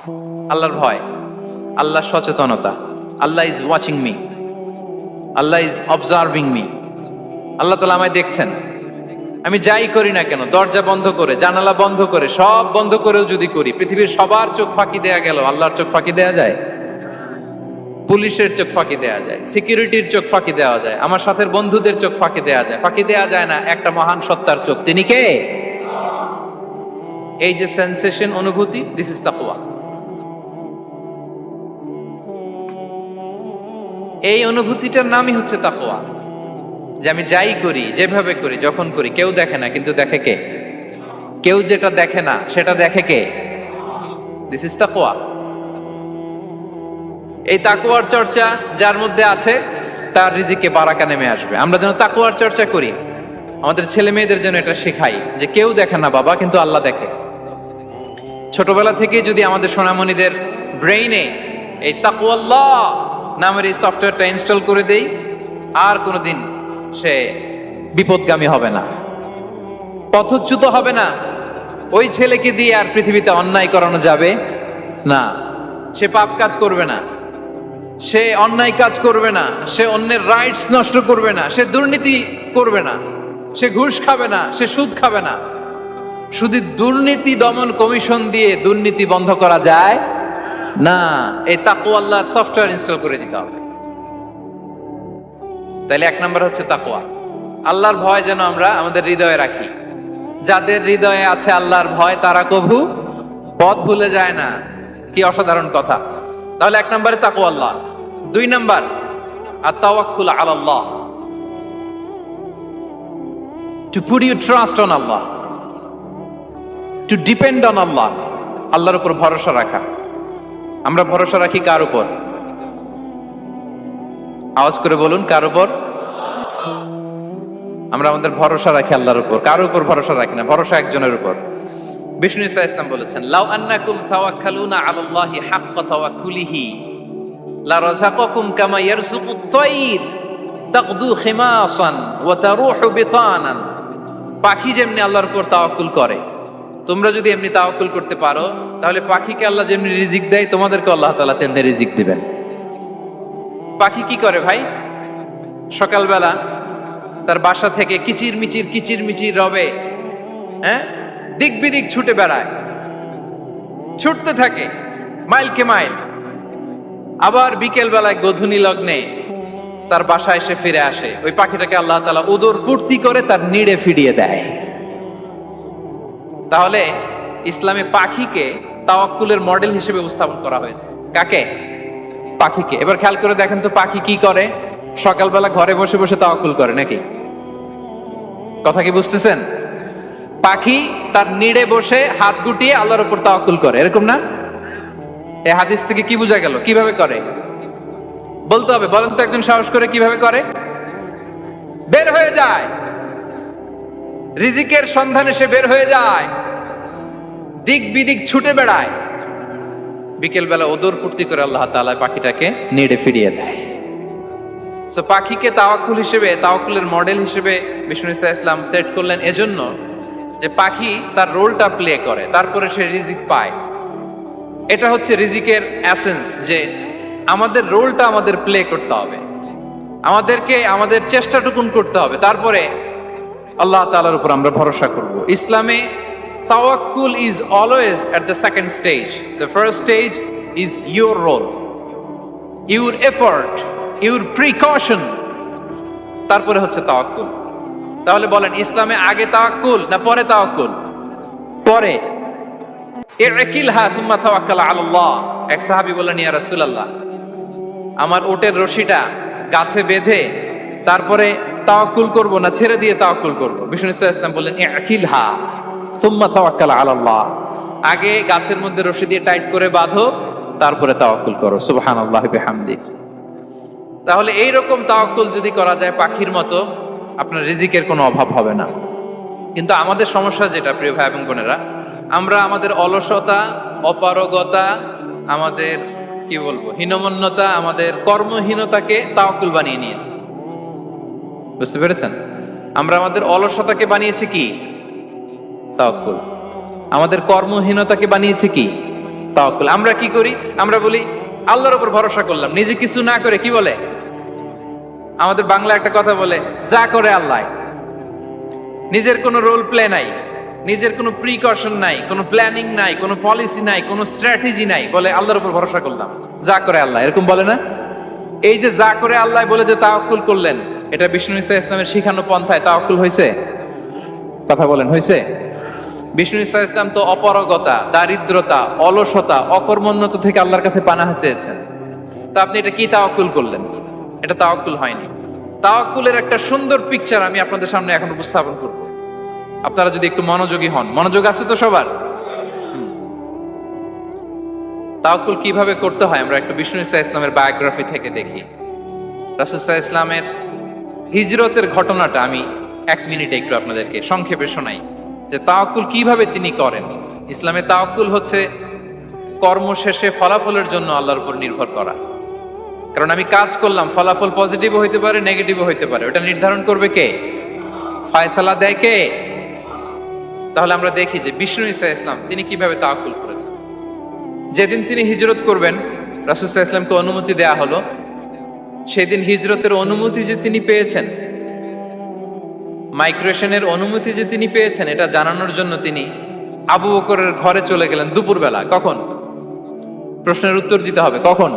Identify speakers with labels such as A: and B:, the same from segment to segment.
A: আল্লাহর ভয়, আল্লাহর সচেতনতা। Allah is watching me, Allah is observing me. আল্লাহ তাআলা আমায় দেখছেন। আমি যাই করি না কেন, দরজা বন্ধ করে, জানালা বন্ধ করে, সব বন্ধ করেও যদি করি, পৃথিবীর সবার চোখ ফাঁকি দেয়া গেল, আল্লাহর চোখ ফাঁকি দেয়া যায়? পুলিশের চোখ ফাঁকি দেয়া যায়, সিকিউরিটির চোখ ফাঁকি দেওয়া যায়, আমার সাথের বন্ধুদের চোখ ফাঁকি দেয়া যায়, ফাঁকি দেয়া যায় না একটা মহান সত্তার চোখ। তিনি কে? এই যে সেন্সেশন, অনুভূতি, দিস ইজ তাকওয়া। এই অনুভূতিটার নামই হচ্ছে তাকওয়া। যে আমি যাই করি, যেভাবে করি, যখন করি, কেউ দেখে না, কিন্তু দেখে কে? কেউ যেটা দেখে না সেটা দেখে কে? দিস ইজ তাকওয়া। এই তাকওয়ার চর্চা যার মধ্যে আছে, তার রিজিকে বারাকা নেমে আসবে। আমরা যেন তাকওয়ার চর্চা করি, আমাদের ছেলে মেয়েদের যেন এটা শেখাই যে কেউ দেখে না বাবা, কিন্তু আল্লাহ দেখে। ছোটবেলা থেকে যদি আমাদের সোনামণিদের ব্রেইনে এই তাকওয়াল্লাহ নামের এই সফটওয়্যারটা ইনস্টল করে দেই, আর কোনোদিন সে বিপদগামী হবে না, পথচ্যুত হবে না। ওই ছেলেকে দিয়ে আর পৃথিবীতে অন্যায় করানো যাবে না। সে পাপ কাজ করবে না, সে অন্যায় কাজ করবে না, সে অন্যের রাইটস নষ্ট করবে না, সে দুর্নীতি করবে না, সে ঘুষ খাবে না, সে সুদ খাবে না। শুধু দুর্নীতি দমন কমিশন দিয়ে দুর্নীতি বন্ধ করা যায় না, এই তাকওয়া আল্লাহর সফটওয়্যার ইনস্টল করে দিতে হবে। তাহলে এক নাম্বার হচ্ছে তাকওয়া। আল্লাহর ভয় যেন আমরা আমাদের হৃদয়ে রাখি। যাদের হৃদয়ে আছে আল্লাহর ভয়, তারা কভু পথ ভুলে যায় না। কি অসাধারণ কথা! তাহলে এক নম্বরে তাকওয়া আল্লাহ। দুই নাম্বার আত-তাওয়াক্কুল আলাল্লাহ, to put your trust on Allah, to depend on Allah. আল্লাহর উপর ভরসা রাখা। আমরা ভরসা রাখি কার উপর? আওয়াজ করে বলুন, কার উপর? আমরা আমাদের ভরসা রাখি আল্লাহর উপর, কার উপর ভরসা রাখি না। ভরসা একজনের উপর। বিষ্ণু ইসা ইসলাম বলেছেন, লাউ আন্নাকুম তাওয়াক্কালুনা আলাল্লাহি হাক্কা তাওয়াক্কুলিহি লা রাযাকাকুম কামা ইয়ারযুকুত তায়র তাকদু খিমাসান ওয়া তারুহু বিতানান। পাখি যেমনি আল্লাহর উপর তাওয়াক্কুল করে, তোমরা যদি এমনি তাওয়াক্কুল করতে পারো, তাহলে পাখিকে আল্লাহ যেমনি রিজিক দেয়, তোমাদেরকে আল্লাহ তাআলা তেমনি রিজিক দিবেন। পাখি কি করে ভাই? সকালবেলা তার বাসা থেকে কিচির মিচির রবে, দিক বিদিক ছুটে বেড়ায়, ছুটতে থাকে মাইলকে মাইল। আবার বিকেল বেলায় গোধূলি লগ্নে তার বাসায় এসে ফিরে আসে। ওই পাখিটাকে আল্লাহ তাআলা উদর পূর্তি করে তার নিড়ে ফিরিয়ে দেয়। তাহলে ইসলামে পাখিকে তাওয়াক্কুলের মডেল হিসেবে উপস্থাপন করা হয়েছে। কাকে? পাখিকে। এবার খেয়াল করে দেখেন তো, পাখি কি করে? সকালবেলা ঘরে বসে বসে তাওয়াক্কুল করে নাকি? কথা কি বুঝতেছেন? পাখি তার নিড়ে বসে হাত গুটিয়ে আল্লাহর উপর তাওয়াক্কুল করে, এরকম না? এই হাদিস থেকে কি বোঝা গেল? কিভাবে করে বলতে হবে, বলেন তো একজন সাহস করে, কিভাবে করে? বের হয়ে যায়, রিজিকের সন্ধানে সে বের হয়ে যায়, দিক বিদিক ছুটে বেড়ায়। বিকেল বেলা ওদর পূর্তি করে আল্লাহ তাআলা পাখিটাকে নিড়ে ফিরিয়ে দেয়। সো পাখিকে তাওয়াক্কুল হিসেবে, তাওয়াক্কুলের মডেল হিসেবে বিষ্ণু ইসা ইসলাম সেট করলেন এজন্য যে পাখি তার রোলটা প্লে করে, তারপরে সে রিজিক পায়। এটা হচ্ছে রিজিকের এসেন্স, যে আমাদের রোলটা আমাদের প্লে করতে হবে, আমাদেরকে আমাদের চেষ্টাটুকুন করতে হবে, তারপরে আল্লাহ তাআলার উপর আমরা ভরসা করব। ইসলামে তাওয়াক্কুল is always at the second stage. The first stage is your role, your effort, your precaution, তারপরে হচ্ছে তাওয়াক্কুল। তাহলে বলেন, ইসলামে আগে তাওয়াক্কুল না পরে তাওয়াক্কুল? পরে। ইকিলহা সুম্মা তাওয়াক্কাল আলাল্লাহ। এক সাহাবী বললেন, ইয়া রাসূলুল্লাহ, আমার উটের রশিটা গাছে বেঁধে তারপরে তাওয়াক্কুল করব না ছেড়ে দিয়ে তাওয়াক্কুল করব? বিষ্ণু ইসলাম বললেন, ইকিলহা সুম্মা তাওয়াক্কাল আলাল্লাহ। আগে গাছের মধ্যে রশি দিয়ে টাইট করে বাঁধো, তারপরে তাওয়াক্কুল করো। সুবহানাল্লাহি বিহামদি। তাহলে এইরকম তাওয়াক্কুল যদি করা যায় পাখির মতো, আপনার রিজিকের কোনো অভাব হবে না। কিন্তু আমাদের সমস্যা যেটা, প্রিয় ভাই এবং বোনেরা, আমরা আমাদের অলসতা, অপারগতা, আমাদের কি বলবো, হীনমন্যতা, আমাদের কর্মহীনতাকে তাওয়াক্কুল বানিয়ে নিয়েছি। বুঝতে পেরেছেন? আমরা আমাদের অলসতাকে বানিয়েছি কি? তাওয়াক্কুল। আমাদের কর্মহীনতাকে বানিয়েছি কি? তাওয়াক্কুল। আমরা কি করি? আমরা বলি আল্লাহর উপর ভরসা করলাম, নিজে কিছু না করে। কি বলে আমাদের বাংলা একটা কথা বলে, যা করে আল্লাহ। নিজের কোনো রোল প্লে নাই, নিজের কোনো প্রিকশন নাই, কোনো প্ল্যানিং নাই, কোনো পলিসি নাই, কোনো স্ট্র্যাটেজি নাই, বলে আল্লাহর উপর ভরসা করলাম, যা করে আল্লাহ। এরকম বলে না? এই যে যা করে আল্লাহ বলে যে তাওয়াক্কুল করলেন, এটা বিষ্ণু ঈসা ইসলামের শিখানো পন্থায় তাওয়াক্কুল হয়েছে? কথা বলেন, হয়েছে? বিষ্ণু ঈসা ইসলাম তো অপারগতা, দারিদ্রতা, অলসতা, অকর্মণ্যতা থেকে আল্লাহর কাছে পানাহ চেয়েছেন। তা আপনি এটা কি তাওয়াক্কুল করলেন? এটা তাওয়াক্কুল হয়নি। তাওয়াক্কুলের একটা সুন্দর পিকচার আমি আপনাদের সামনে এখন উপস্থাপন করব, আপনারা যদি একটু মনোযোগী হন। মনোযোগ আছে তো সবার? তাওয়াক্কুল কিভাবে করতে হয় আমরা একটু বিষ্ণু ঈসা ইসলামের বায়োগ্রাফি থেকে দেখি। রাসূল সাল্লাল্লাহু আলাইহি ইসলামের হিজরতের ঘটনাটা আমি 1 মিনিটে একটু আপনাদেরকে সংক্ষেপে শোনাই, যে তাওয়াক্কুল কিভাবে তিনি করেন। ইসলামে তাওয়াক্কুল হচ্ছে কর্ম শেষে ফলাফলের জন্য আল্লাহর উপর নির্ভর করা। কারণ আমি কাজ করলাম, ফলাফল পজিটিভও হইতে পারে, নেগেটিভও হইতে পারে, ওটা নির্ধারণ করবে কে? ফায়সালা দেয় কে? তাহলে আমরা দেখি যে বিষ্ণু ঈসা ইসলাম তিনি কিভাবে তাওয়াক্কুল করেছেন। যেদিন তিনি হিজরত করবেন, রাসূল সাল্লাল্লাহু আলাইহি ওয়াসাল্লামকে অনুমতি দেয়া হলো, সেদিন হিজরতের অনুমতি যে তিনি পেয়েছেন, মাইগ্রেশনের অনুমতি যে তিনি পেয়েছেন, এটা জানানোর জন্য তিনি আবু বকরের ঘরে চলে গেলেন দুপুরবেলা। কখন? প্রশ্নের উত্তর দিতে হবে, কখন?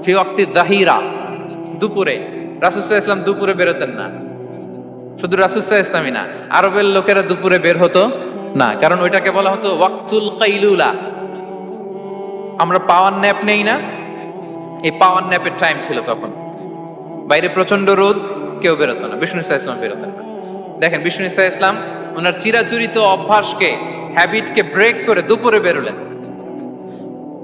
A: ফি ওয়াক্তি যাহিরা, দুপুরে। রাসূল সাল্লাল্লাহু আলাইহি ওয়াসাল্লাম দুপুরে বেরোতেন না। শুধু রাসূল সাল্লাল্লাহু আলাইহি ওয়াসাল্লামই না, আরবের লোকেরা দুপুরে বের হতো না, কারণ ওইটাকে বলা হতো ওয়াক্তুল কাইলুলা। আমরা পাওয়ার ন্যাপ নেই না, এই পাওয়ার ন্যাপের টাইম ছিল তখন। বাইরে প্রচন্ড রোদ, কেউ বেরোতো না, বিষ্ণু ঈসা ইসলাম বেরোতেন না। দেখেন বিষ্ণু ঈসা ইসলাম ওনার চিরাচরিত অভ্যাসকে, হ্যাবিটকে ব্রেক করে দুপুরে বেরোলেন।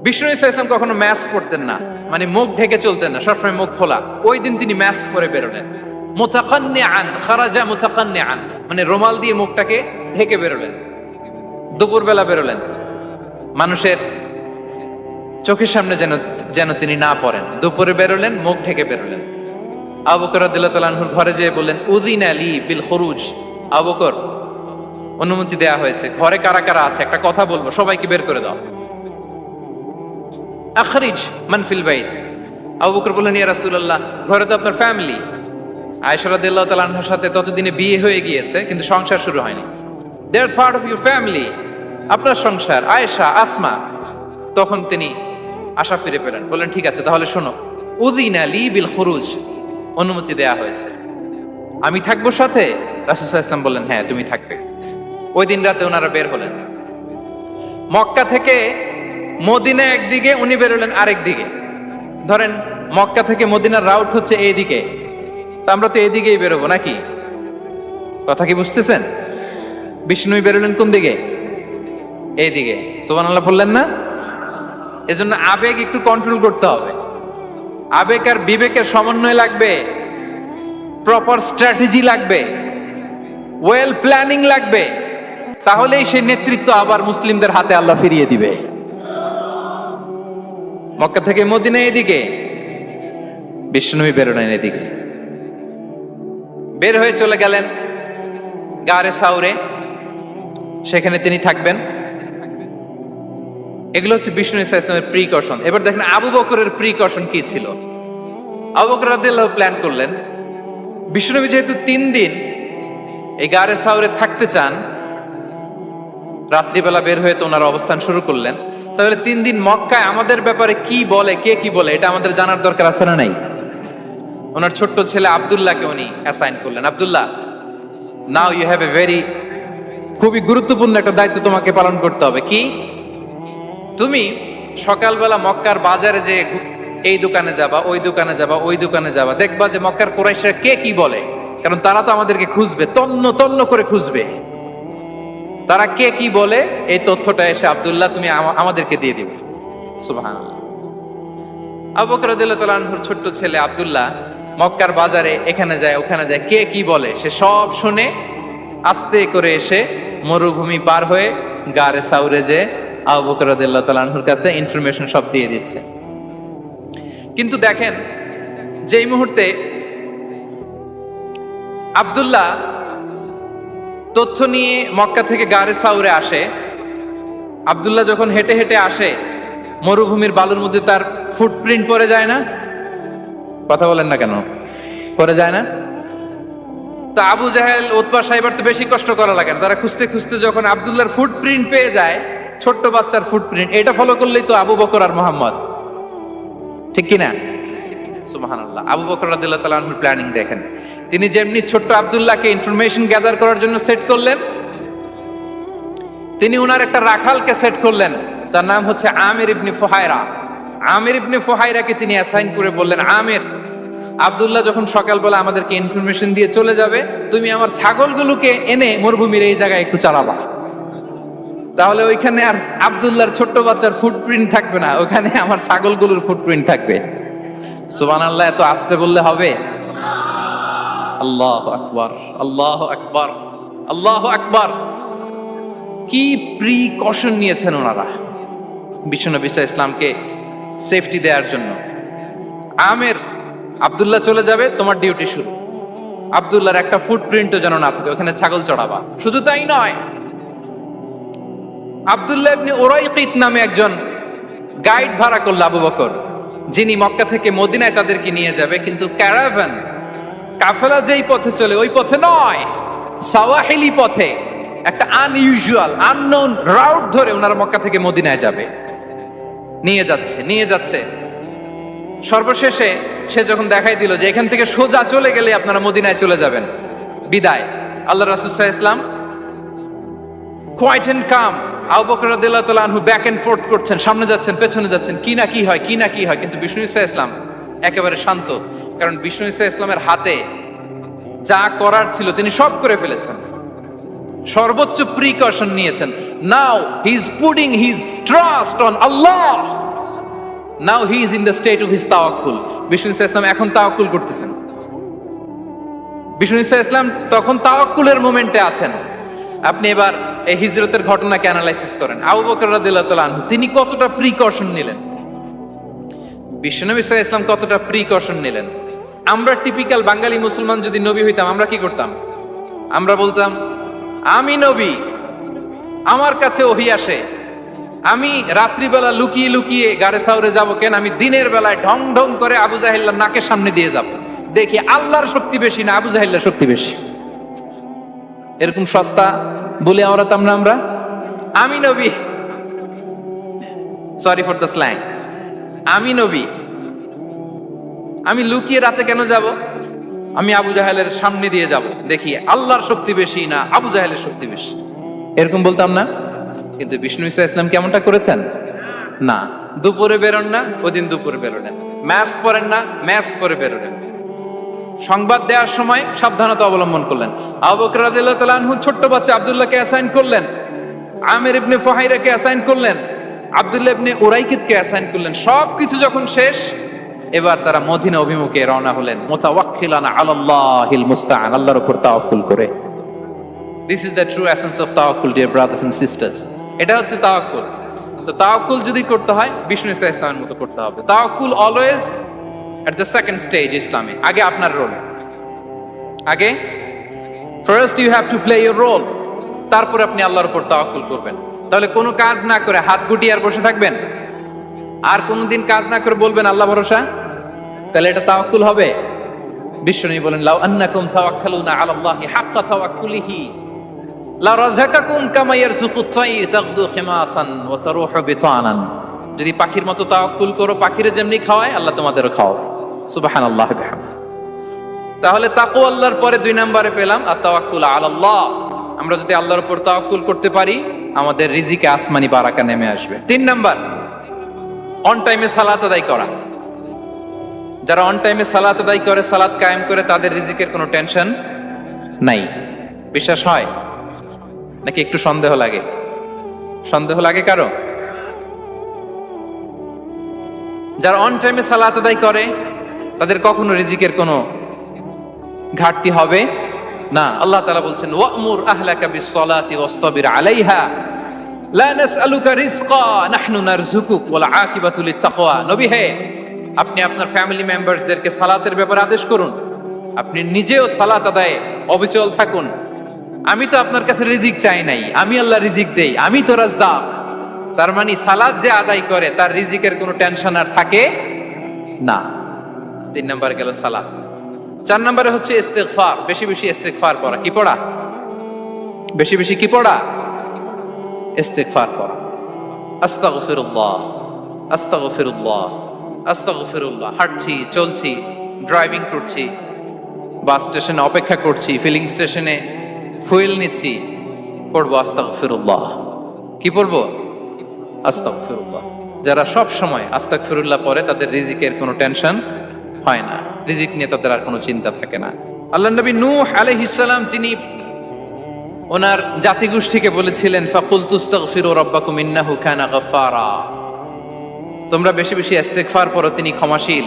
A: বিষ্ণু ঈসা ইসলাম কখনো মাস্ক পরতেন না, মানে মুখ ঢেকে চলতেন না, সবসময় মুখ খোলা। ওই দিন তিনি মাস্ক পরে বেরোলেন। মুতাকান্নিআন, খারাজা মুতাকান্নিআন, মানে রুমাল দিয়ে মুখটাকে ঢেকে বেরোলেন। দুপুরবেলা বেরোলেন, মানুষের চোখের সামনে যেন তিনি না পড়েন। দুপুরে বেরোলেন, মুখ ঢেকে বেরোলেন। আবু বকর রাদিয়াল্লাহু তাআলা আনহুর ঘরে যেয়ে বললেন, উযিনা লি বিল খুরুজ। আবু বকর, অনুমতি দেয়া হয়েছে, ঘরে কারা কারা আছে একটা কথা বলবো, সবাইকে বের করে দাও। আখরিজ মান ফিল বাইত। আবু বকর বললেন, ইয়া রাসূলুল্লাহ, ঘরে তো আপনার ফ্যামিলি। আয়েশা রাদিয়াল্লাহু তাআলা আনহার সাথে ততদিনে বিয়ে হয়ে গিয়েছে, কিন্তু সংসার শুরু হয়নি। দে আর পার্ট অফ ইউর ফ্যামিলি, আপনার সংসার, আয়েশা, আসমা। তখন তিনি আশা ফিরে পেলেন, বললেন ঠিক আছে তাহলে শোনো, উযিনা লি বিল খুরুজ, অনুমতি দেয়া হয়েছে, আমি থাকবো সাথে? রাসূল সাল্লাল্লাহু আলাইহি ওয়াসাল্লাম বললেন, হ্যাঁ তুমি থাকবে। ওই দিন রাতে ওনারা বের হলেন। মক্কা থেকে মদিনা একদিকে, উনি বেরোলেন আরেক দিকে। ধরেন মক্কা থেকে মদিনার রাউট হচ্ছে এইদিকে, তা আমরা তো এইদিকেই বেরোবো নাকি? কথা কি বুঝতেছেন? বিষ্ণু বেরোলেন কোন দিকে? এইদিকে। সুবহানাল্লাহ বললেন না? এজন্য আবেগ একটু কন্ট্রোল করতে হবে। আবেগ আর বিবেকের সমন্বয় লাগবে, প্রপার স্ট্র্যাটেজি লাগবে, ওয়েল প্ল্যানিং লাগবে, তাহলেই সেই নেতৃত্ব আবার মুসলিমদের হাতে আল্লাহ ফিরিয়ে দিবে। মক্কা থেকে মদিনা এদিকে, বিষ্ণুই বেরোলেন এদিকে। বের হয়ে চলে গেলেন গারে সাউরে, সেখানে তিনি থাকবেন। এগুলো হচ্ছে বিষ্ণু ঈসা ইসলামের প্রিকশন। এবার দেখেন আবু বকরের প্রিকশন কি ছিল। আবু বকর রাদিয়াল্লাহু প্ল্যান করলেন, বিষ্ণুনবী যেহেতু 3 দিন এই গারে সাউরে থাকতে চান, রাত্রিবেলা বের হয়ে তো ওনারা অবস্থান শুরু করলেন, তাহলে 3 দিন মক্কায় আমাদের ব্যাপারে কি বলে, কে কি বলে, এটা আমাদের জানার দরকার আছে না নাই? ওনার ছোট্ট ছেলে আব্দুল্লাহকে উনি অ্যাসাইন করলেন। Abdullah, now you have a very, খুবই গুরুত্বপূর্ণ একটা দায়িত্ব তোমাকে পালন করতে হবে। কি? তুমি সকালবেলা মক্কার বাজারে যে এই দোকানে যাবা, ওই দোকানে যাবা, ওই দোকানে যাবা, দেখবা যে মক্কার কুরাইশরা কে কি বলে, কারণ তারা তো আমাদেরকে খুঁজবে, তন্ন তন্ন করে খুঁজবে। তারা কে কি বলে এই তথ্যটা এসে আব্দুল্লাহ তুমি আমাদেরকে দিয়ে দিবে। সুবহানাল্লাহ। আবু বকর রাদিয়াল্লাহু তাআলা আনহুর ছোট্ট ছেলে আব্দুল্লাহ মক্কার বাজারে এখানে যায় ওখানে যায়, কে কি বলে সে সব শুনে আস্তে করে এসে মরুভূমি পার হয়ে গারে সাউরে যে আবু বকর রাদিয়াল্লাহু তাআলা আনহুর কাছে ইনফরমেশন সব দিয়ে দিচ্ছে। কিন্তু দেখেন, যেই মুহূর্তে আব্দুল্লাহ তথ্য নিয়ে মক্কা থেকে গারে সাউরে আসে, আব্দুল্লাহ যখন হেঁটে হেঁটে আসে, মরুভূমির বালুর মধ্যে তার ফুটপ্রিন্ট পড়ে যায় না? কথা বলেন না কেন? পড়ে যায় না? তা আবু জাহেল, উতবা সাহেবের তো বেশি কষ্ট করা লাগে না। তারা খুঁজতে খুঁজতে যখন আব্দুল্লাহর ফুটপ্রিন্ট পেয়ে যায়, ছোট্ট বাচ্চার ফুটপ্রিন্ট, এটা ফলো করলেই তো আবু বকর আর মোহাম্মদ, ঠিক কিনা? সুবহানাল্লাহ। আবু বকর রাদিয়াল্লাহু তাআলা আনহুর প্ল্যানিং দেখেন। তিনি যেমনি ছোট্ট আব্দুল্লাহকে ইনফরমেশন গ্যাদার করার জন্য সেট করলেন, তিনি ওনার একটা রাখালকে সেট করলেন, তার নাম হচ্ছে আমির ইবনে ফুহায়রা। আমির ইবনে ফুহায়রাকে তিনি অ্যাসাইন করে বললেন, আমির, আব্দুল্লাহ যখন সকালবেলা আমাদেরকে ইনফরমেশন দিয়ে চলে যাবে, তুমি আমার ছাগলগুলোকে এনে মরুভূমির এই জায়গায় একটু চালাবা। তাহলে ওইখানে আর আব্দুল্লাহর ছোট্ট বাচ্চার ফুটপ্রিন্ট থাকবে না, ওখানে আমার ছাগলগুলোর ফুটপ্রিন্ট থাকবে। সুবহানাল্লাহ। এত আস্তে বললে হবে? আল্লাহু আকবার, আল্লাহু আকবার, আল্লাহু আকবার। কি প্রিকশন নিয়েছেন ওনারা বিশ্বনবী সাল্লাল্লাহু আলাইহি ইসলামকে সেফটি দেওয়ার জন্য। আমের, আব্দুল্লাহ চলে যাবে, তোমার ডিউটি শুরু। আব্দুল্লাহর একটা ফুটপ্রিন্টও যেন না থাকে, ওখানে ছাগল চড়াবা। শুধু তাই নয়, আব্দুল্লাহ ইবনে উরাইকিত নামে একজন গাইড ভাড়া করল আবু বকর, যিনি মক্কা থেকে মদিনায় তাদেরকে নিয়ে যাবে। কিন্তু ক্যারাভান, কাফেলা যেই পথে চলে ওই পথে নয়, সাওয়াহিলি পথে, একটা আনইউজুয়াল আননোন রাউট ধরে ওনারা মক্কা থেকে মদিনায় যাবে। নিয়ে যাচ্ছে সর্বশেষে সে যখন দেখাই দিল যে এখান থেকে সোজা চলে গেলে আপনারা মদিনায় চলে যাবেন, বিদায়। আল্লাহ রাসূল সাল্লাল্লাহু আলাইহি ওয়াসাল্লাম কোয়াইট এন্ড কাম, আবু বকর রাদিয়াল্লাহু তাআলা আনহু ব্যাক এন্ড ফোর্থ করছেন, সামনে যাচ্ছেন, পেছনে যাচ্ছেন, কি না কি হয়, কিন্তু বিষ্ণু সাল্লাল্লাহু আলাইহি ওয়াসাল্লাম একেবারে শান্ত। কারণ বিষ্ণু সাল্লাল্লাহু আলাইহি ওয়াসাল্লামের হাতে যা করার ছিল তিনি সব করে ফেলেছেন, সর্বোচ্চ প্রিকশন নিয়েছেন। Now he is putting his trust on Allah, now he is in the state of his তাওয়াক্কুল। বিষ্ণু সাল্লাল্লাহু আলাইহি ওয়াসাল্লাম এখন তাওয়াক্কুল করতেছেন। বিষ্ণু সাল্লাল্লাহু আলাইহি ওয়াসাল্লাম তখন তাওয়াক্কুলের মোমেন্টে আছেন। আপনি এবার এই হিজরতের ঘটনাকে অ্যানালাইসিস করেন। আবু বকর রাদিয়াল্লাহু তাআলা আনহু তিনি কতটা প্রিকশন নিলেন, বিশ্বনবী সাল্লাল্লাহু আলাইহি ওয়াসাল্লাম কতটা প্রিকশন নিলেন। আমরা টিপিক্যাল বাঙালি মুসলমান যদি নবী হইতাম, আমরা কি করতাম? আমরা বলতাম, আমি নবী, আমার কাছে ওহী আসে, আমি রাত্রিবেলা লুকিয়ে লুকিয়ে গারে সাউরে যাব কেন? আমি দিনের বেলায় ঢং ঢং করে আবু জাহেলের নাকের সামনে দিয়ে যাব, দেখি আল্লাহর শক্তি বেশি না আবু জাহেলের শক্তি বেশি। এরকম সস্তা বলে আমরাতাম না আমরা? আমি নবী, সরি ফর দ্য স্ল্যাং, আমি নবী, আমি লুকিয়ে রাতে কেন যাব? আমি আবু জাহেলের সামনে দিয়ে যাব, দেখি আল্লাহর শক্তি বেশি না আবু জাহেলের শক্তি বেশি। এরকম বলতাম না? কিন্তু বিষ্ণু ঈসা ইসলাম কেমনটা করেছেন? না, দুপুরে বেরোন না, ওদিন দুপুরে বেরোলেন। মাস্ক পরেন না, মাস্ক পরে বেরোলেন। সংবাদ দেওয়ার সময় সাবধানতা অবলম্বন করলেন। আবু বকর রাদিয়াল্লাহু তাআলা আনহু ছোট্ট বাচ্চা আব্দুল্লাহকে অ্যাসাইন করলেন, আমির ইবনে ফুহাইরাকে অ্যাসাইন করলেন, আব্দুল্লাহ ইবনে উরাইকিতকে অ্যাসাইন করলেন। সবকিছু যখন শেষ, এবার তারা মদিনা অভিমুখে রওনা হলেন, মুতাওয়াক্কিলানা আলাল্লাহিল মুস্তাআন, আল্লাহর উপর তাওয়াক্কুল করে। This is the true essence of তাওয়াক্কুল, ডিয়ার ব্রাদার্স এন্ড সিস্টার্স। এটা হচ্ছে তাওয়াক্কুল। তো তাওয়াক্কুল যদি করতে হয় বিষ্ণু ঈসা ইসলামের মতো করতে হবে। তাওয়াক্কুল always at the second stage ইসলামে। আগে আপনার রোল, আগে first you have to play your role, তারপর আপনি আল্লাহর উপর তাওয়াক্কুল করবেন। তাহলে কোনো কাজ না করে হাত গুটিয়ে আর বসে থাকবেন, আর কোনদিন কাজ না করে বলবেন আল্লাহ ভরসা, তাহলে এটা তাওয়াক্কুল হবে? বিশ্বনবী বলেন, লাউ আন্নাকুম তাওয়াক্কালুনা আলাল্লাহি হাক্কা তাওয়াক্কুলিহি লা রাযাকাকুম কামা ইয়ারযুকুত তায়র তাগদু খিমাসান ওয়া তারুহু বিতানান। যদি পাখির মতো তাওয়াক্কুল করো, পাখিরে যেমনি খাওয়ায় আল্লাহ তোমাদেরও খাওয়াবে। সুবহানাল্লাহি ওয়া বিহামদিহি। তাহলে তাকওয়া আল্লাহর পরে 2 নম্বরে পেলাম আত-তাওয়াক্কুল আলাল্লাহ। আমরা যদি আল্লাহর উপর তাওয়াক্কুল করতে পারি, আমাদের রিজিকে আসমানি বারাকা নেমে আসবে। 3 নাম্বার, অন টাইমে সালাত আদায় করা। যারা অন টাইমে সালাত আদায় করে, সালাত কায়েম করে, তাদের রিজিকের কোনো টেনশন নাই। বিশ্বাস হয় নাকি একটু সন্দেহ লাগে? সন্দেহ লাগে কারো? যারা অন টাইমে সালাত আদায় করে, তাদের কখনো রিজিকের কোনো ঘাটতি হবে না। আল্লাহ তাআলা বলছেন, ওয়া'মুর আহলাকা বিস-সালাতি ওয়াসতাবির আলাইহা লা নাসআলুকা রিজকা নাহনু নারযুকুক ওয়াল আকিবাতু লিত-তাকওয়া। নবী হে, আপনি আপনার ফ্যামিলি মেম্বারসদেরকে সালাতের ব্যাপারে আদেশ করুন, আপনি নিজেও সালাত আদায়ে অবিচল থাকুন। আমি তো আপনার কাছে রিজিক চাই নাই, আমি আল্লাহ রিজিক দেই, আমি তো রাজ্জাক। তার মানে সালাত যে আদায় করে তার রিজিকের কোনো টেনশন আর থাকে না। 3 নম্বরে গেল সালাত। 4 নম্বরে হচ্ছে ইস্তিগফার, বেশি বেশি ইস্তিগফার পড়া। কি পড়া? বেশি বেশি কি পড়া? ইস্তিগফার পড়া। আস্তাগফিরুল্লাহ, আস্তাগফিরুল্লাহ, আস্তাগফিরুল্লাহ। হাঁটছি, চলছি, ড্রাইভিং করছি, বাস স্টেশনে অপেক্ষা করছি, ফিলিং স্টেশনে ফুয়েল নিচ্ছি, পড়বো আস্তাগফিরুল্লাহ। কি পড়বো? আস্তাগফিরুল্লাহ। যারা সব সময় আস্তাগফিরুল্লাহ পড়ে তাদের রিজিকের কোনো টেনশন হয় না, রিজিক নিয়ে তাদের আর কোনো চিন্তা থাকে না। আল্লাহর নবী নূহ আলাইহিস সালাম যিনি ওনার জাতিগোষ্ঠীকে বলেছিলেন ফাকুলতু আস্তাগফিরু রাব্বাকুম ইন্নাহু কানা গাফফারা, তোমরা বেশি বেশি ইস্তিগফার পড়ো, তিনি ক্ষমাশীল।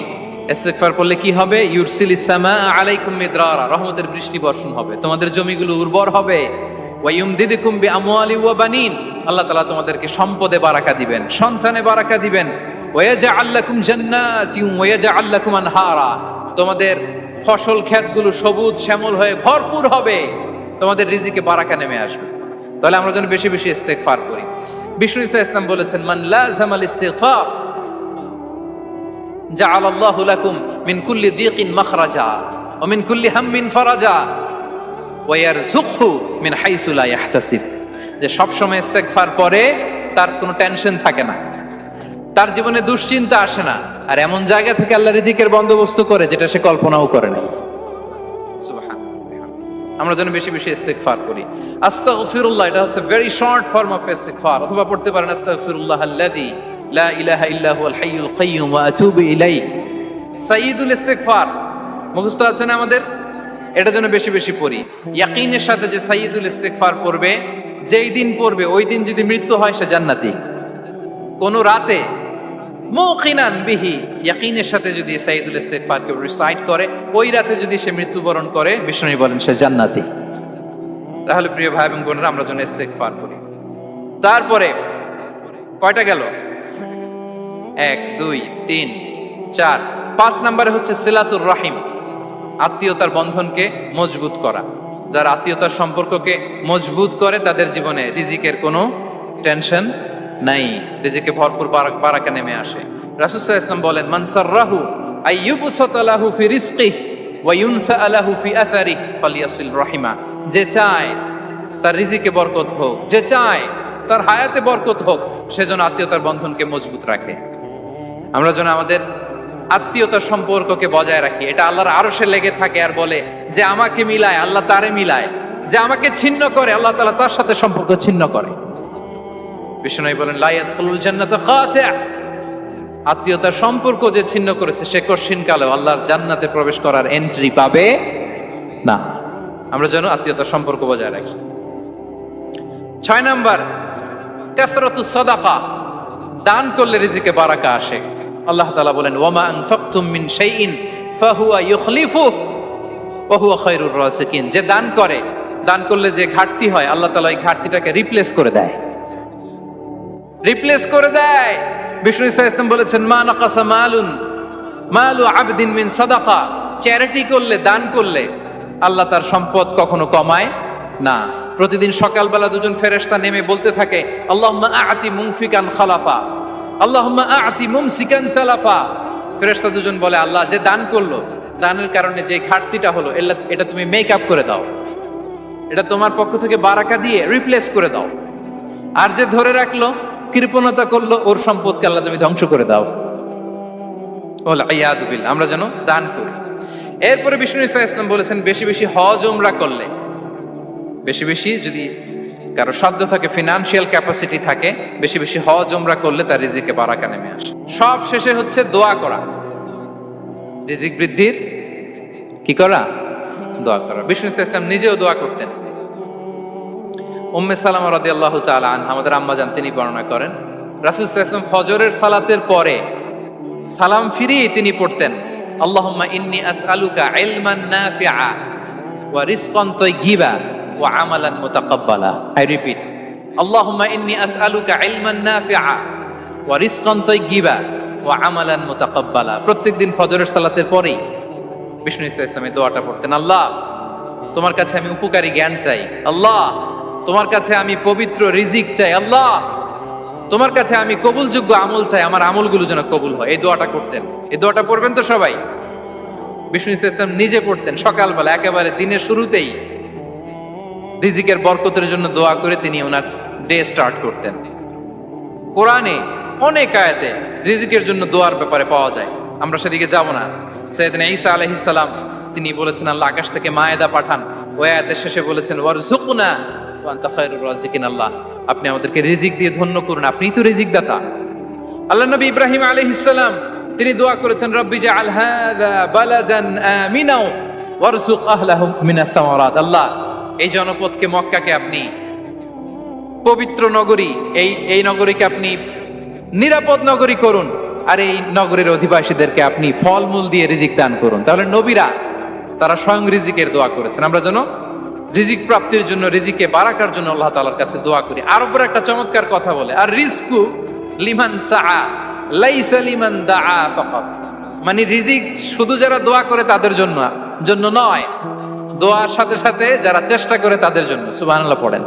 A: ইস্তিগফার পড়লে কি হবে? ইউরসিলিস সামাআ আলাইকুম মিদরারা, রহমতের বৃষ্টি বর্ষণ হবে, তোমাদের জমিগুলো উর্বর হবে। ওয়া ইউমদিদুকুম বিআমওয়ালি ওয়া বানিন, আল্লাহ তাআলা তোমাদেরকে সম্পদে বারাকা দিবেন, সন্তানে বারাকা দিবেন। ওয়া ইয়াজআল লাকুম জান্নাতিন ওয়া ইয়াজআল লাকুম আনহারা, তোমাদের ফসল ক্ষেতগুলো সবুজ শ্যামল হয়ে ভরপুর হবে, তোমাদের রিজিকে বারাকা নেমে আসবে। তাহলে আমরা যেন বেশি বেশি ইস্তিগফার করি। বিষ্ণু ইসা ইসলাম বলেছেন মান লাযামাল ইস্তিগফার জাআলাল্লাহু লাকুম মিন কুল্লি দিকিন মাখরাজা ওয়া মিন কুল্লি হাম্মিন ফারাজা ওয়া ইয়ারযুকহু মিন হাইসু লা ইয়াহতাসিব, যে সব সময় ইস্তিগফার পড়ে তার কোনো টেনশন থাকে না, তার জীবনে দুশ্চিন্তা আসে না, আর এমন জায়গা থেকে আল্লাহ রিজিকের বন্দোবস্ত করে যেটা সে কল্পনাও করে নাই। সুবহানাল্লাহ। আমরা যেন বেশি বেশি ইস্তিগফার করি। আস্তাগফিরুল্লাহ, এটা হচ্ছে ভেরি শর্ট ফর্ম অফ ইস্তিগফার। অথবা পড়তে পারেন আস্তাগফিরুল্লাহ আল্লাযী লা ইলাহা ইল্লা হুয়াল হাইয়ুল কাইয়্যুম ওয়া আতুবু ইলাইহি। সাইয়্যিদুল ইস্তিগফার মুখস্থ আছে না আমাদের? এটা যেন বেশি বেশি পড়ি। ইয়াকিনের সাথে যে সাইয়্যিদুল ইস্তিগফার পড়বে, যেই দিন পড়বে ওই দিন যদি মৃত্যু হয় সে জান্নাতি। কোন রাতে মুকিনান বিহি, ইয়াকিনের সাথে যদি সাইয়্যিদুল ইস্তিগফার কে রিসাইট করে, ওই রাতে যদি সে মৃত্যুবরণ করে, বিষ্ণু বলেন সে জান্নাতি। তাহলে প্রিয় ভাই এবং বোনেরা, আমরা যেন ইস্তিগফার করি। তারপরে কয়টা গেল? 1 2 3 4 5 নম্বরে হচ্ছে সিলাতুর রহিম, আত্মীয়তার বন্ধনকে মজবুত করা। যারা আত্মীয়তার সম্পর্ককে মজবুত করে তাদের জীবনে রিজিকের কোনো টেনশন নাই, রিজিকে ভরপুর বারাকা নেমে আসে। রাসূল সাল্লাল্লাহু আলাইহি ওয়াসাল্লাম বলেন মান সাররাহু আইয়ুবসাতা লাহু ফি রিজকিহি ওয়া ইউনসা লাহু ফি আসারিহি ফালিয়াসিল রাহিমা, যে চায় তার রিজিকে বরকত হোক, যে চায় তার হায়াতে বরকত হোক, সেজন্য আত্মীয়তার বন্ধনকে মজবুত রাখে। আমরা যেন আমাদের আত্মীয়তার সম্পর্ককে বজায় রাখি। এটা আল্লাহর আরশে লেগে থাকে আর বলে যে আমাকে মিলায় আল্লাহ তারে মিলায়, যে আমাকে ছিন্ন করে আল্লাহ তাআলা তার সাথে সম্পর্ক ছিন্ন করে। বিষ্ণু বলেন লা ইয়াদখুলুল জান্নাতা খাতি', আত্মীয়তার সম্পর্ক যে ছিন্ন করেছে সে কঠিন কালেও আল্লাহর জান্নাতে প্রবেশ করার এন্ট্রি পাবে না। আমরা যেন আত্মীয়তার সম্পর্ক বজায় রাখি। 6 নাম্বার কাসরাতুস সাদাকা, দান করলে রিজিকে বারাকা আসে। আল্লাহ তাআলা বলেন ওয়ামা আনফাকতুম মিন শাইইন ফাহুয়া ইউখলিফুহু ওয়া হুয়া খায়রুর রাযিকিন, যে দান করে, দান করলে যে ঘাটতি হয় আল্লাহ তাআলা এই ঘাটতিটাকে রিপ্লেস করে দেয়, রিপ্লেস করে দেয়। বিষ্ণু ইসলাম বলেছেন মা নাকাসা মালু আবদিন মিন সাদাকা, চ্যারিটি করলে, দান করলে আল্লাহ তার সম্পদ কখনো কমায় না। প্রতিদিন সকালবেলা দুজন ফেরেশতা নেমে বলতে থাকে আল্লাহুম্মা আ'তি মুনফিকান খালাফা, আল্লাহুম্মা আ'তি মুমসিকান তালাফা। ফেরেশতা দুজন বলে আল্লাহ, যে দান করলো, দানের কারণে যে ঘাটতিটা হলো এটা তুমি মেক আপ করে দাও, এটা তোমার পক্ষ থেকে বারাকা দিয়ে রিপ্লেস করে দাও। আর যে ধরে রাখলো, কৃপণতা করলো, ওর সম্পদকে আল্লাহ তুমি ধ্বংস করে দাও। ওয়াল আয়াদু বিল্লাহ। আমরা যেন দান করি। এরপরে বিষ্ণু ইসলাম বলেছেন বেশি বেশি হজ উমরা করলে, বেশি বেশি যদি কারো সাধ্য থাকে, ফিনান্সিয়াল ক্যাপাসিটি থাকে, বেশি বেশি হজ উমরা করলে তার রিজিকে বারাকা নেমে আসে। সব শেষে হচ্ছে দোয়া করা, রিজিক বৃদ্ধির কি করা? দোয়া করা। বিষ্ণু ইসলাম নিজেও দোয়া করতেন। উম্মে সালামা রাদিয়াল্লাহু তাআলা আনহা, আমাদের আম্মা জান, তিনি বর্ণনা করেন রাসূল সাল্লাল্লাহু আলাইহি ওয়াসাল্লাম ফজরের সালাতের পরে সালাম ফিরিয়ে তিনি পড়তেন আল্লাহুম্মা ইন্নী আসআলুকা ইলমান নাফিআ ওয়া রিজকান তাইয়্যিবা ওয়া আমালান মুতাকাব্বালা। আই রিপিট, আল্লাহুম্মা ইন্নী আসআলুকা ইলমান নাফিআ ওয়া রিজকান তাইয়্যিবা ওয়া আমালান মুতাকাব্বালা। প্রত্যেকদিন ফজরের সালাতের পরেই বিষ্ণু ইসলাম এই দোয়াটা পড়তেন। আল্লাহ, তোমার কাছে আমি উপকারী জ্ঞান চাই, আল্লাহ তোমার কাছে আমি পবিত্র রিজিক চাই, আল্লাহ তোমার কাছে আমি কবুলযোগ্য আমল চাই, আমার আমলগুলো যেন কবুল হয়। এই দোয়াটা করতেন। এই দোয়াটা পড়বেন তো সবাই। বিষ্ণু ইসলাম নিজে পড়তেন সকালবেলা, একেবারে দিনের শুরুতেই রিজিকের বরকতের জন্য দোয়া করে তিনি ওনার ডে স্টার্ট করতেন। কোরআনে অনেক আয়াতে রিজিকের জন্য দোয়ার ব্যাপারে পাওয়া যায়, আমরা সেদিকে যাব না। সাইয়েদনা ঈসা আলাইহিস সালাম তিনি বলেছেন আল্লাহ আকাশ থেকে মায়েদা পাঠান, ওই আয়াতের শেষে বলেছেন ওয়ারযুকনা ওয়া আনতা খায়রুর রাযিকিন, আল্লাহ আপনি আমাদেরকে রিজিক দিয়ে ধন্য করুন, আপনিই তো রিজিক দাতা। আল্লাহ নবী ইব্রাহিম আলাইহিস সালাম তিনি দোয়া করেছেন রব্বি জাআল হাযা বালাদান আমিনা ওয়ারযুক আহলাহু মিনাস সামারাত, আল্লাহ এই জনপদকে মক্কাকে আপনি পবিত্র নগরী, এই নগরীকে আপনি নিরাপদ নগরী করুন, আর এই নগরীর অধিবাসীদেরকে আপনি ফলমূল দিয়ে রিজিক দান করুন। তাহলে নবীরা তারা স্বয়ং রিজিকের দোয়া করেছেন। আমরা যেন রিজিক প্রাপ্তির জন্য, রিজিকে বারাকার জন্য আল্লাহ তাআলার কাছে দোয়া করি। আরবরা একটা চমৎকার কথা বলে, আর রিজকু লিমান সাআ লাইসা লিমান দাআ ফাকাত, মানে রিজিক শুধু যারা দোয়া করে তাদের জন্য নয়, দোয়ার সাথে সাথে যারা চেষ্টা করে তাদের জন্য। সুবহানাল্লাহ পড়েন।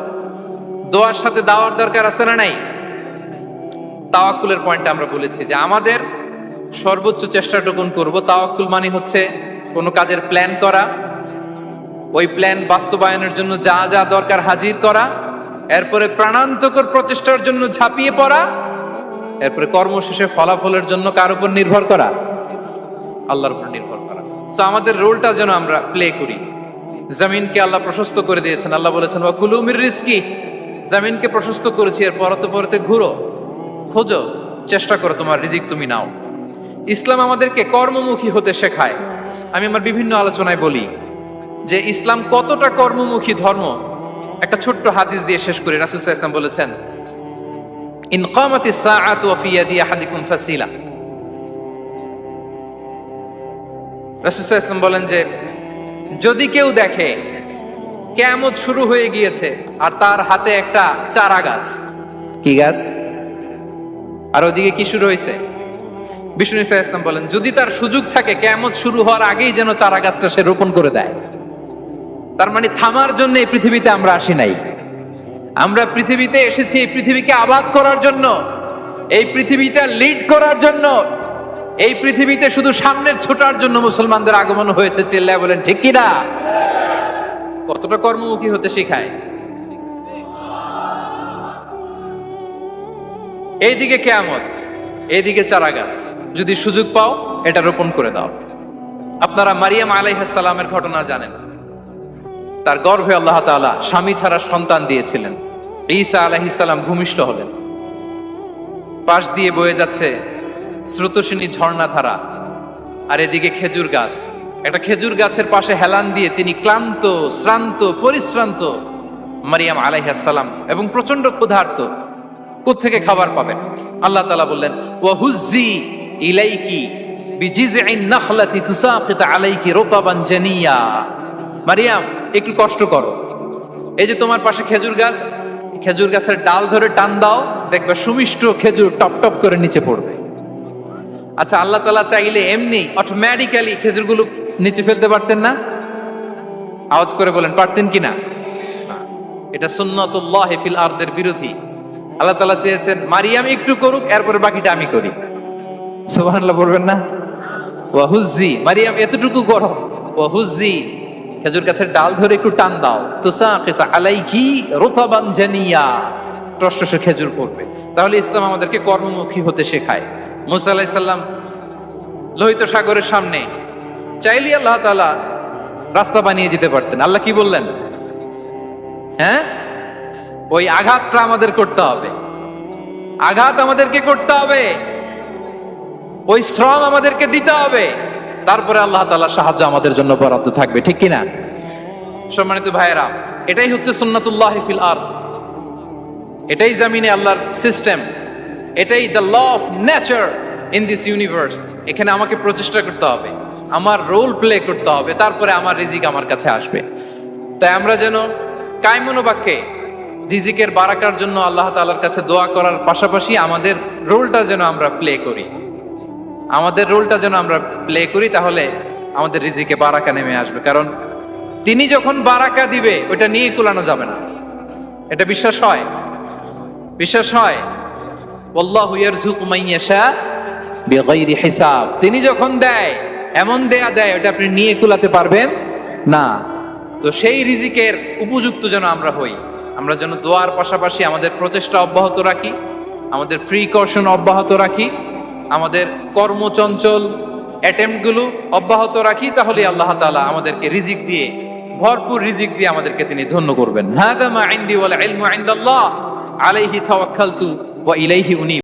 A: দোয়ার সাথে দাওয়ার দরকার আছে না নাই? তাওয়াক্কুলের পয়েন্টটা আমরা বলেছি যে আমাদের সর্বোচ্চ চেষ্টাটুকুন করব। তাওয়াক্কুল মানে হচ্ছে কোনো কাজের প্ল্যান করা, ওই প্ল্যান বাস্তবায়নের জন্য যা যা দরকার হাজির করা, এরপরে প্রাণান্তকর প্রচেষ্টার জন্য ঝাঁপিয়ে পড়া, এরপরে কর্মশেষে ফলাফলের জন্য কার উপর নির্ভর করা? আল্লাহর উপর নির্ভর করা। সো আমাদের রোলটা যেন আমরা প্লে করি। জমিনকে আল্লাহ প্রশস্ত করে দিয়েছেন, আল্লাহ বলেছেন ওয়া কুলু মির রিজকি, জমিনকে প্রশস্ত করেছি, এর পরতে পরতে ঘুরো, খোঁজো, চেষ্টা করো, তোমার রিজিক তুমি নাও। ইসলাম আমাদেরকে কর্মমুখী হতে শেখায়। আমি আমার বিভিন্ন আলোচনায় বলি যে ইসলাম কতটা কর্মমুখী ধর্ম। একটা ছোট্ট হাদিস দিয়ে শেষ করি। রাসূল সাল্লাল্লাহু আলাইহি ওয়াসাল্লাম বলেছেন ইন কামাতিস সাআতু ওয়া ফি ইয়াদি আহাদিকুম ফাসিলা। রাসূল সাল্লাল্লাহু আলাইহি ওয়াসাল্লাম বলেন যে যদি কেউ দেখে কিয়ামত শুরু হয়ে গিয়েছে আর তার হাতে একটা চারা গাছ, কি গাছ? আর ওদিকে কি শুরু হয়েছে? বিষ্ণু সাল্লাল্লাহু আলাইহি ওয়াসাল্লাম বলেন যদি তার সুযোগ থাকে কিয়ামত শুরু হওয়ার আগেই যেন চারা গাছটা সে রোপণ করে দেয়। তার মানে থামার জন্য এই পৃথিবীতে আমরা আসি নাই। আমরা পৃথিবীতে এসেছি এই পৃথিবীকে আবাদ করার জন্য, এই পৃথিবীটা লিড করার জন্য। এই পৃথিবীতে শুধু সামনের ছোটার জন্য মুসলমানদের আগমন হয়েছে। চিল্লায় বলেন ঠিক কি না? কতটা কর্মমুখী হতে শেখায়। এইদিকে কিয়ামত, এইদিকে চারা গাছ, যদি সুযোগ পাও এটা রোপণ করে দাও। আপনারা মারিয়াম আলাইহিস সালামের ঘটনা জানেন। তার গর্ভে আল্লাহ তাআলা স্বামী ছাড়া সন্তান দিয়েছিলেন। ঈসা আলাইহিস সালাম ভূমিষ্ঠ হলেন। পাশ দিয়ে বয়ে যাচ্ছে স্রোতস্বিনী ঝর্ণাধারা, আর এদিকে খেজুর গাছ। একটা খেজুর গাছের পাশে হেলান দিয়ে তিনি ক্লান্ত, শ্রান্ত, পরিশ্রান্ত মারিয়াম আলাইহিস সালাম, এবং প্রচন্ড ক্ষুধার্ত। কোত্থেকে খাবার পাবেন? আল্লাহ তাআলা বললেন ওয়াহুজ্জি ইলাইকি বিজিযইন নাখলাতি তুসাকিত আলাইকি রুতাবান জানিয়া। মারিয়াম একটু কষ্ট করো, এই যে তোমার পাশে খেজুর গাছ, খেজুর গাছের ডাল ধরে টান দাও, দেখবে সুমিষ্ট খেজুর টপ টপ করে নিচে পড়বে। আচ্ছা, আল্লাহ তাআলা চাইলে এমনি অটোমেটিক্যালি খেজুরগুলো নিচে ফেলতে পারতেন না? আওয়াজ করে বলেন পারতেন কিনা? এটা সুন্নাতুল্লাহ ফিল আরদের বিরোধী। আল্লাহ তাআলা চেয়েছেন মারিয়াম একটু করুক, এরপরে বাকিটা আমি করি। সুবহানাল্লাহ বলবেন না? ওয়াহুজ্জি, মারিয়াম এতটুকু করো, ওয়াহুজ্জি খেজুর গাছের ডাল ধরে একটু টান দাও, তুসাকিত আলাইকি রুতাবান জানিয়া, টসটসে খেজুর পড়বে। তাহলে ইসলাম আমাদেরকে কর্মমুখী হতে শেখায়। মুসা আলাইহিস সালাম লোহিত সাগরের সামনে চাইলে আল্লাহ তাআলা রাস্তা বানিয়ে দিতে পারতেন। আল্লাহ কি বললেন? হ্যাঁ, ওই আঘাতটা আমাদের করতে হবে, আঘাত আমাদেরকে করতে হবে, ওই শ্রম আমাদেরকে দিতে হবে, তারপরে আল্লাহ তাআলার সাহায্য আমাদের জন্য বরাদ্দ থাকবে। ঠিক কিনা? সম্মানিত ভাইয়েরা, এটাই হচ্ছে সুন্নাতুল্লাহ ফিল আরদ। এটাই জমিনে আল্লাহর সিস্টেম, এটাই the law of nature in this universe. এখানে আমাকে প্রচেষ্টা করতে হবে, আমার রোল প্লে করতে হবে, তারপরে আমার রিজিক আমার কাছে আসবে। তাই আমরা যেন কায়মনোবাক্যে রিজিকের বারাকার জন্য আল্লাহ তাআলার কাছে দোয়া করার পাশাপাশি আমাদের রোলটা যেন আমরা প্লে করি, আমাদের রোলটা যেন আমরা প্লে করি, তাহলে আমাদের রিজিকে বারাকা নেমে আসবে। কারণ তিনি যখন বারাকা দিবে ওটা নিয়ে কুলানো যাবে না। এটা বিশ্বাস হয়? বিশ্বাস হয়? ওয়াল্লাহু ইয়ারযুকু মান ইয়াশা বিগাইরি হিসাব। তিনি যখন দেয় এমন দেয়া দেয় ওটা আপনি নিয়ে কুলাতে পারবেন না। তো সেই রিজিকের উপযুক্ত যেন আমরা হই, আমরা যেন দোয়ার পাশাপাশি আমাদের প্রচেষ্টা অব্যাহত রাখি, আমাদের প্রিকশন অব্যাহত রাখি, আমাদের কর্মচঞ্চল অ্যাটেম্পটগুলো অব্যাহত রাখি, তাহলে আল্লাহ তাআলা আমাদেরকে রিজিক দিয়ে, ভরপুর রিজিক দিয়ে আমাদেরকে তিনি ধন্য করবেন। হাযা মা ইনদি ওয়াল ইলমু ইনদাল্লাহ আলাইহি তাওয়াক্কালতু ওয়া ইলাইহি উনীব।